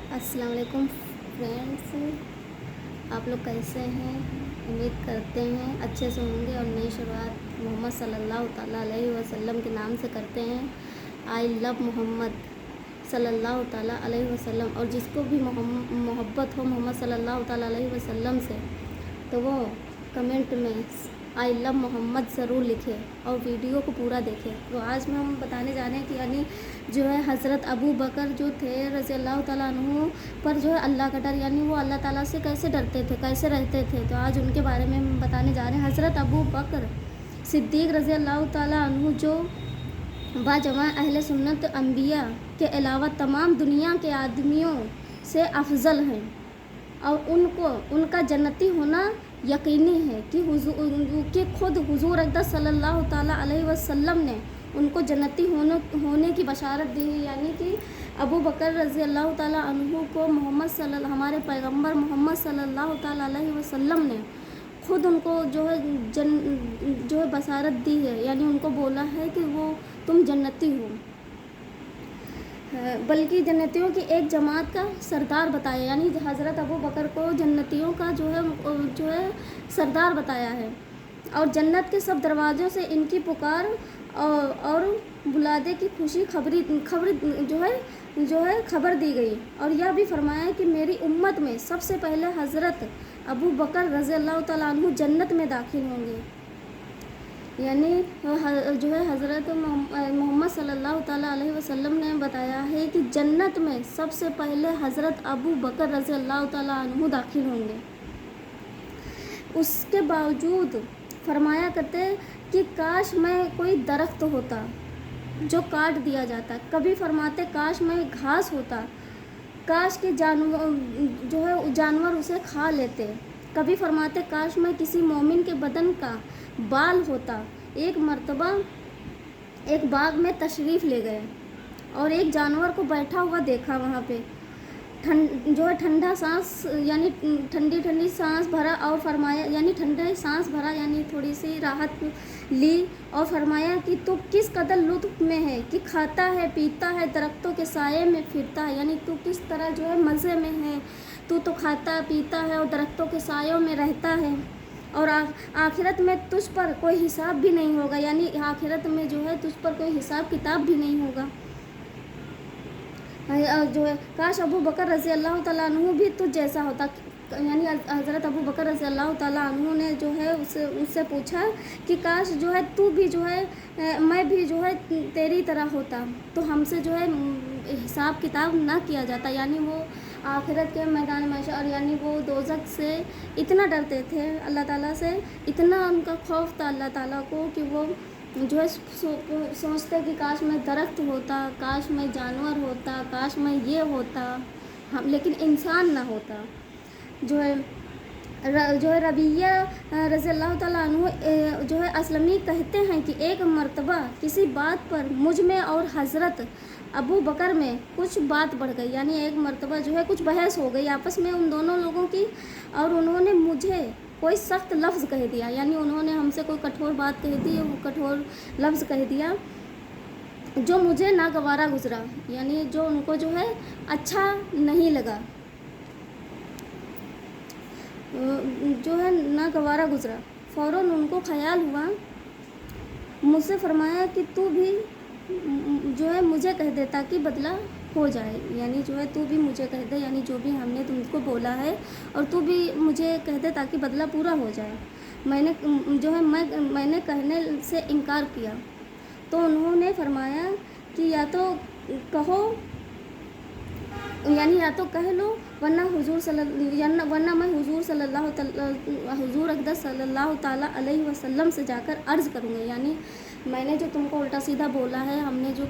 अस्सलाम वालेकुम फ्रेंड्स, आप लोग कैसे हैं। उम्मीद करते हैं अच्छे से होंगे और नई शुरुआत मोहम्मद सल्लल्लाहु ताला अलैहि वसल्लम के नाम से करते हैं। आई लव मोहम्मद सल्लल्लाहु ताला अलैहि वसल्लम। और जिसको भी मोहब्बत हो मोहम्मद सल्लल्लाहु ताला अलैहि वसल्लम से, तो वो कमेंट में आई लव मोहम्मद ज़रूर लिखे और वीडियो को पूरा देखें। तो आज में हम बताने जा रहे हैं कि यानी जो है हज़रत अबू बकर जो थे रज़ी अल्लाह ताला अन्हु पर जो है अल्लाह का डर, यानी वो अल्लाह ताला से कैसे डरते थे, कैसे रहते थे। तो आज उनके बारे में हम बताने जा रहे हैं। हज़रत अबू बकर सिद्दीक़ रज़ी अल्लाह ताला अन्हु जो बाजमा अहले सुन्नत अंबिया के अलावा तमाम दुनिया के आदमियों से अफजल हैं और उनका जन्नती होना यकीनी है कि खुद हुजूर अक़दस सल्लल्लाहु ताला अलैहि वसल्लम ने उनको जन्नती होने की बशारत दी है। यानी कि अबू बकर रज़ी अल्लाह ताला अन्हु को हमारे पैगंबर मोहम्मद सल्लल्लाहु ताला अलैहि वसल्लम ने खुद उनको जो है बशारत दी है। यानी उनको बोला है कि वो तुम जन्नती हो, बल्कि जन्नतियों की एक जमात का सरदार बताया। यानी हज़रत अबू बकर को जन्नतियों का जो है सरदार बताया है। और जन्नत के सब दरवाज़ों से इनकी पुकार और बुलादे की खुशी खबर दी गई। और यह भी फरमाया कि मेरी उम्मत में सबसे पहले हज़रत अबू बकर रज़ी अल्लाह ताला अन्हु जन्नत में दाखिल होंगे। यानी जो है हज़रत मोहम्मद सल्लल्लाहु ताला अलैहि वसल्लम ने बताया है कि जन्नत में सबसे पहले हज़रत अबू बकर रज़ी अल्लाह ताला अन्हु दाखिल होंगे। उसके बावजूद फरमाया करते कि काश मैं कोई दरख्त होता जो काट दिया जाता। कभी फरमाते काश मैं घास होता, काश के जानवर उसे खा लेते। कभी फरमाते काश मैं किसी मोमिन के बदन का बाल होता। एक मर्तबा एक बाग में तशरीफ़ ले गए और एक जानवर को बैठा हुआ देखा। वहाँ पे ठंडा सांस यानी ठंडी सांस भरा और फरमाया, यानी ठंडे सांस भरा यानी थोड़ी सी राहत ली और फरमाया कि तू किस कदर लुत्फ़ में है कि खाता है, pीता है, दरख्तों के साये में फिरता है। यानी तू किस तरह जो है मज़े में है, तू तो खाता पीता है और दरख्तों के सायों में रहता है। और आखिरत में तुझ पर कोई हिसाब भी नहीं होगा। यानी आखिरत में जो है तुझ पर कोई हिसाब किताब भी नहीं होगा। जो है काश अबू बकर रज़ी अल्लाह ताला अन्हु भी तुझ जैसा होता। यानी हज़रत अबू बकर रज़ी अल्लाह ताला अन्हु ने जो है उससे पूछा कि काश जो है तू भी जो है मैं भी जो है तेरी तरह होता तो हमसे जो है हिसाब किताब ना किया जाता। यानी वो आखिरत के मैदान महशर और यानी वो दोज़ख से इतना डरते थे, अल्लाह ताला से इतना उनका खौफ था अल्लाह ताला को कि वो जो है सोचते कि काश मैं दरख्त होता, काश मैं जानवर होता, काश मैं ये होता, हम लेकिन इंसान ना होता। जो है रबिया रज़ी अल्लाह ताला अन्हु जो है असलमी कहते हैं कि एक मर्तबा किसी बात पर मुझ में और हज़रत अबू बकर में कुछ बात बढ़ गई। यानी एक मर्तबा जो है कुछ बहस हो गई आपस में उन दोनों लोगों की और उन्होंने मुझे कोई सख्त लफ्ज़ कह दिया। यानी उन्होंने हमसे कोई कठोर बात कह दी, वो कठोर लफ्ज़ कह दिया जो मुझे नागवारा गुज़रा। यानी जो उनको जो है अच्छा नहीं लगा, जो है नागवारा गुज़रा। फ़ौरन उनको ख़याल हुआ, मुझसे फरमाया कि तू भी जो है मुझे कह दे ताकि बदला हो जाए। यानी जो है तू भी मुझे कह दे, यानी जो भी हमने तुमको बोला है और तू भी मुझे कह दे ताकि बदला पूरा हो जाए। मैंने कहने से इनकार किया तो उन्होंने फरमाया कि या तो कहो, यानी या तो कह लो वरना मैं हुजूर अक़दस सल्लल्लाहु ताला अलैहि वसल्लम से जाकर अर्ज़ करूँगा। यानी मैंने जो तुमको उल्टा सीधा बोला है, हमने जो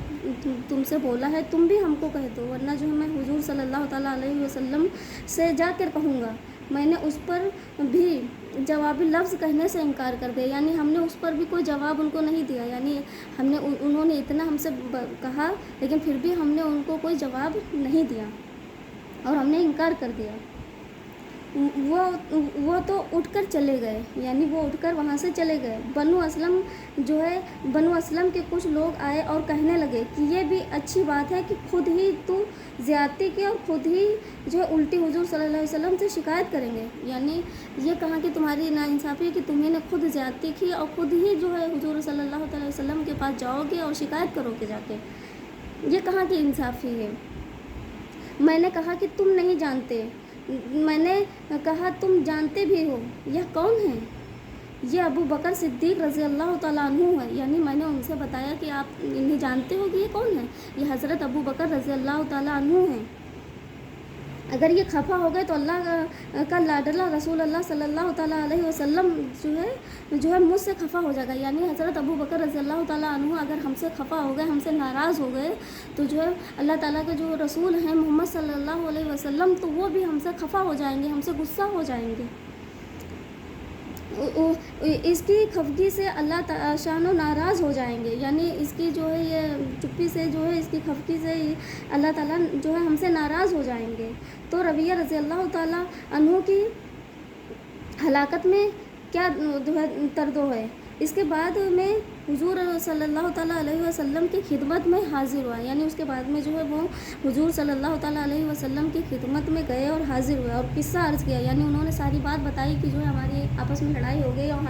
तुमसे बोला है तुम भी हमको कह दो, वरना जो मैं हुजूर सल्लल्लाहु ताला अलैहि वसल्लम से जाकर कहूँगा। मैंने उस पर भी जवाबी लफ्ज़ कहने से इनकार कर दिया। यानी हमने उस पर भी कोई जवाब उनको नहीं दिया। यानी उन्होंने इतना हमसे कहा लेकिन फिर भी हमने उनको कोई जवाब नहीं दिया और हमने इनकार कर दिया। वो तो उठकर चले गए, यानी वो उठकर वहाँ से चले गए। बनु असलम के कुछ लोग आए और कहने लगे कि ये भी अच्छी बात है कि खुद ही तू ज़्यादती की और खुद ही जो है उल्टी हुजूर सल्लल्लाहु अलैहि वसल्लम से शिकायत करेंगे। यानी ये कहा कि तुम्हारी नाइंसाफ़ी है कि तुम्हें ने खुद ज़्यादती की और खुद ही जो है हुजूर सल्लल्लाहु अलैहि वसल्लम के पास जाओगे और शिकायत करोगे जाके। ये कहाँ की इंसाफ़ी है। मैंने कहा कि तुम नहीं जानते, मैंने कहा तुम जानते भी हो। यह कौन है? ये अबू बकर सिद्दीक़ रज़ी अल्लाह ताला अन्हु है। यानी मैंने उनसे बताया कि आप इन्हें जानते हो कि ये कौन है? ये हज़रत अबू बकर रज़ी अल्लाह ताला अन्हु हैं। अगर ये खफा हो गए तो अल्लाह का लाडला रसूल अल्लाह सल्लल्लाहु ताला अलैहि वसल्लम जो है मुझसे खफा हो जाएगा। यानी हज़रत अबू बकर रज़ी अल्लाह ताला अन्हु अगर हमसे खफा हो गए, हमसे नाराज़ हो गए, तो जो है अल्लाह ताला के जो रसूल हैं मोहम्मद सल्लल्लाहु अलैहि वसल्लम, तो वो भी हमसे खफा हो जाएंगे, हमसे गुस्सा हो जाएंगे। इसकी खफगी से अल्लाह शानो नाराज़ हो जाएंगे। यानी इसकी जो है ये चुप्पी से जो है इसकी खफगी से अल्लाह ताला जो है हमसे नाराज़ हो जाएंगे। तो रबिया रज़ी अल्लाह ताला अन्हु की हलाकत में क्या जो है तरदो है। इसके बाद में हुजूर सल्लल्लाहु ताला अलैहि वसल्लम की खिदमत में हाज़िर हुआ। यानी उसके बाद में जो है वो हुजूर सल्लल्लाहु ताला अलैहि वसल्लम की खिदमत में गए और हाज़िर हुए और किस्सा अर्ज़ किया। यानी उन्होंने सारी बात बताई कि जो है हमारी आपस में लड़ाई हो गई और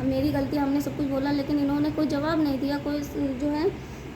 मेरी गलती, हमने सब कुछ बोला, लेकिन इन्होंने कोई जवाब नहीं दिया, कोई जो है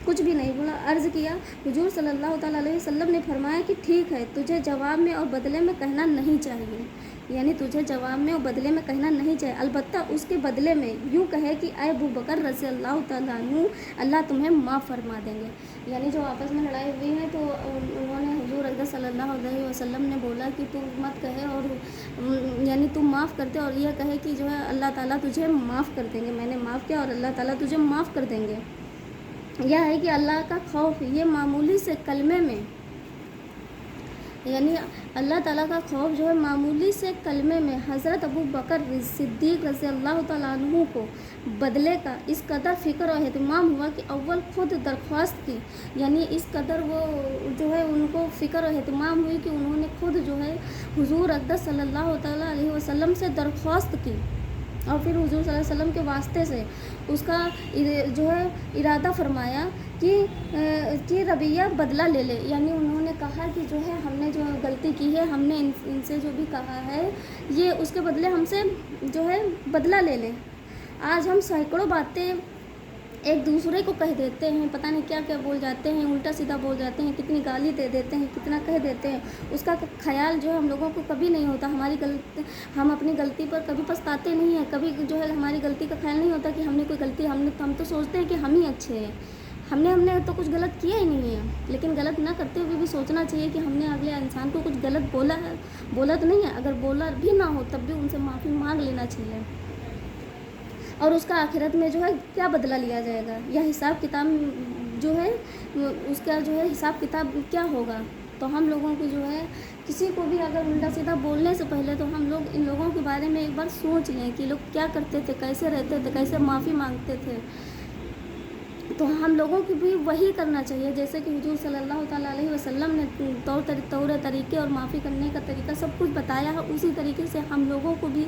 कुछ भी नहीं बोला। अर्ज़ किया, हुजूर सल्लल्लाहु ताला अलैहि वसल्लम ने फरमाया कि ठीक है, तुझे जवाब में और बदले में कहना नहीं चाहिए। यानी तुझे जवाब में और बदले में कहना नहीं चाहिए, अलबत्ता उसके बदले में यूँ कहे कि ऐ अबू बकर रज़ी अल्लाह ताला अन्हु, अल्लाह तुम्हें माफ़ फरमा देंगे। यानी जो आपस में लड़ाई हुई है तो उन्होंने हुजूर अक़दस सल्लल्लाहु अलैहि वसल्लम ने बोला कि तू मत कहे और यानी तू माफ़ करते और यह कहे कि जो है अल्लाह ताला तुझे माफ़ कर देंगे। मैंने माफ़ किया और अल्लाह ताला तुझे माफ़ कर देंगे। यह है कि अल्लाह का खौफ ये मामूली से कलमे में, यानी अल्लाह ताला का खौफ जो है मामूली से कलमे में हज़रत अबू बकर सिद्दीक़ रज़ी अल्लाह ताला अन्हु को बदले का इस कदर फ़िक्र और एहतमाम हुआ कि अव्वल खुद दरख्वास्त की। यानी इस कदर वो जो है उनको फ़िक्र और एहतमाम हुई कि उन्होंने खुद जो है हुजूर अक़दस सल्लल्लाहु ताला अलैहि वसल्लम से दरख्वास्त की और फिर हुजूर सल्लल्लाहु अलैहि वसल्लम के वास्ते से उसका जो है इरादा फरमाया कि रबिया बदला ले ले। यानी उन्होंने कहा कि जो है हमने जो गलती की है, हमने इनसे जो भी कहा है ये उसके बदले हमसे जो है बदला ले लें। आज हम सैकड़ों बातें एक दूसरे को कह देते हैं, पता नहीं क्या क्या बोल जाते हैं, उल्टा सीधा बोल जाते हैं, कितनी गाली दे देते हैं, कितना कह देते हैं, उसका ख्याल जो है हम लोगों को कभी नहीं होता। हम अपनी गलती पर कभी पछताते नहीं हैं, कभी जो है हमारी गलती का ख्याल नहीं होता कि हमने कोई गलती हम तो सोचते हैं कि हम ही अच्छे हैं, हमने तो कुछ गलत किया ही नहीं है। लेकिन गलत ना करते हुए भी सोचना चाहिए कि हमने अगले इंसान को कुछ गलत बोला तो नहीं है। अगर बोला भी ना हो तब भी उनसे माफ़ी मांग लेना चाहिए और उसका आखिरत में जो है क्या बदला लिया जाएगा, या हिसाब किताब जो है उसका जो है हिसाब किताब क्या होगा। तो हम लोगों को जो है किसी को भी अगर उल्टा सीधा बोलने से पहले तो हम लोग इन लोगों के बारे में एक बार सोच लें कि लोग क्या करते थे, कैसे रहते थे, कैसे माफ़ी मांगते थे। तो हम लोगों को भी वही करना चाहिए जैसे कि हुजूर सल्लल्लाहु ताला अलैहि वसल्लम ने तौर तरीके और माफ़ी करने का तरीका सब कुछ बताया है, उसी तरीके से हम लोगों को भी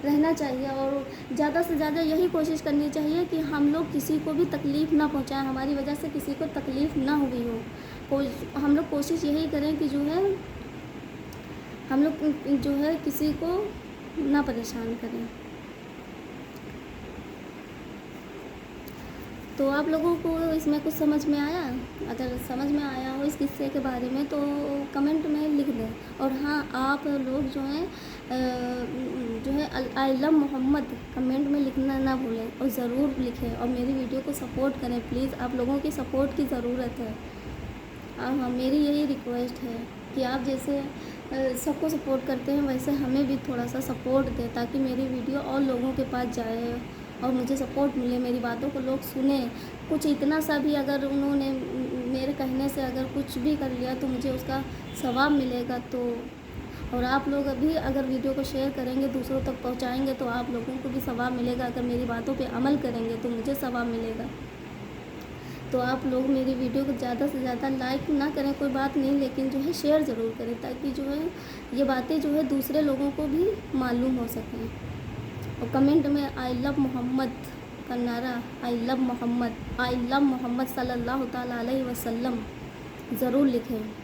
रहना चाहिए। और ज़्यादा से ज़्यादा यही कोशिश करनी चाहिए कि हम लोग किसी को भी तकलीफ़ ना पहुंचाएं, हमारी वजह से किसी को तकलीफ़ ना हुई हो। हम लोग कोशिश यही करें कि जो है हम लोग जो है किसी को ना परेशान करें। तो आप लोगों को इसमें कुछ समझ में आया? अगर समझ में आया हो इस किस्से के बारे में तो कमेंट में लिख दें। और हाँ, आप लोग जो है आई लव मोहम्मद कमेंट में लिखना ना भूलें और ज़रूर लिखें और मेरी वीडियो को सपोर्ट करें प्लीज़। आप लोगों की सपोर्ट की ज़रूरत है। हाँ, मेरी यही रिक्वेस्ट है कि आप जैसे सबको सपोर्ट करते हैं वैसे हमें भी थोड़ा सा सपोर्ट दें ताकि मेरी वीडियो और लोगों के पास जाए और मुझे सपोर्ट मिले, मेरी बातों को लोग सुने। कुछ इतना सा भी अगर उन्होंने मेरे कहने से अगर कुछ भी कर लिया तो मुझे उसका सवाब मिलेगा। तो और आप लोग अभी अगर वीडियो को शेयर करेंगे, दूसरों तक पहुंचाएंगे तो आप लोगों को भी सवाब मिलेगा। अगर मेरी बातों पे अमल करेंगे तो मुझे सवाब मिलेगा। تو آپ لوگ میری ویڈیو کو زیادہ سے زیادہ لائک نہ کریں کوئی بات نہیں، لیکن جو ہے شیئر ضرور کریں، تاکہ جو ہے یہ باتیں جو ہے دوسرے لوگوں کو بھی معلوم ہو سکیں۔ اور کمنٹ میں آئی لو محمد کا نعرہ، آئی لو محمد صلی اللہ تعالیٰ علیہ وسلم ضرور لکھیں۔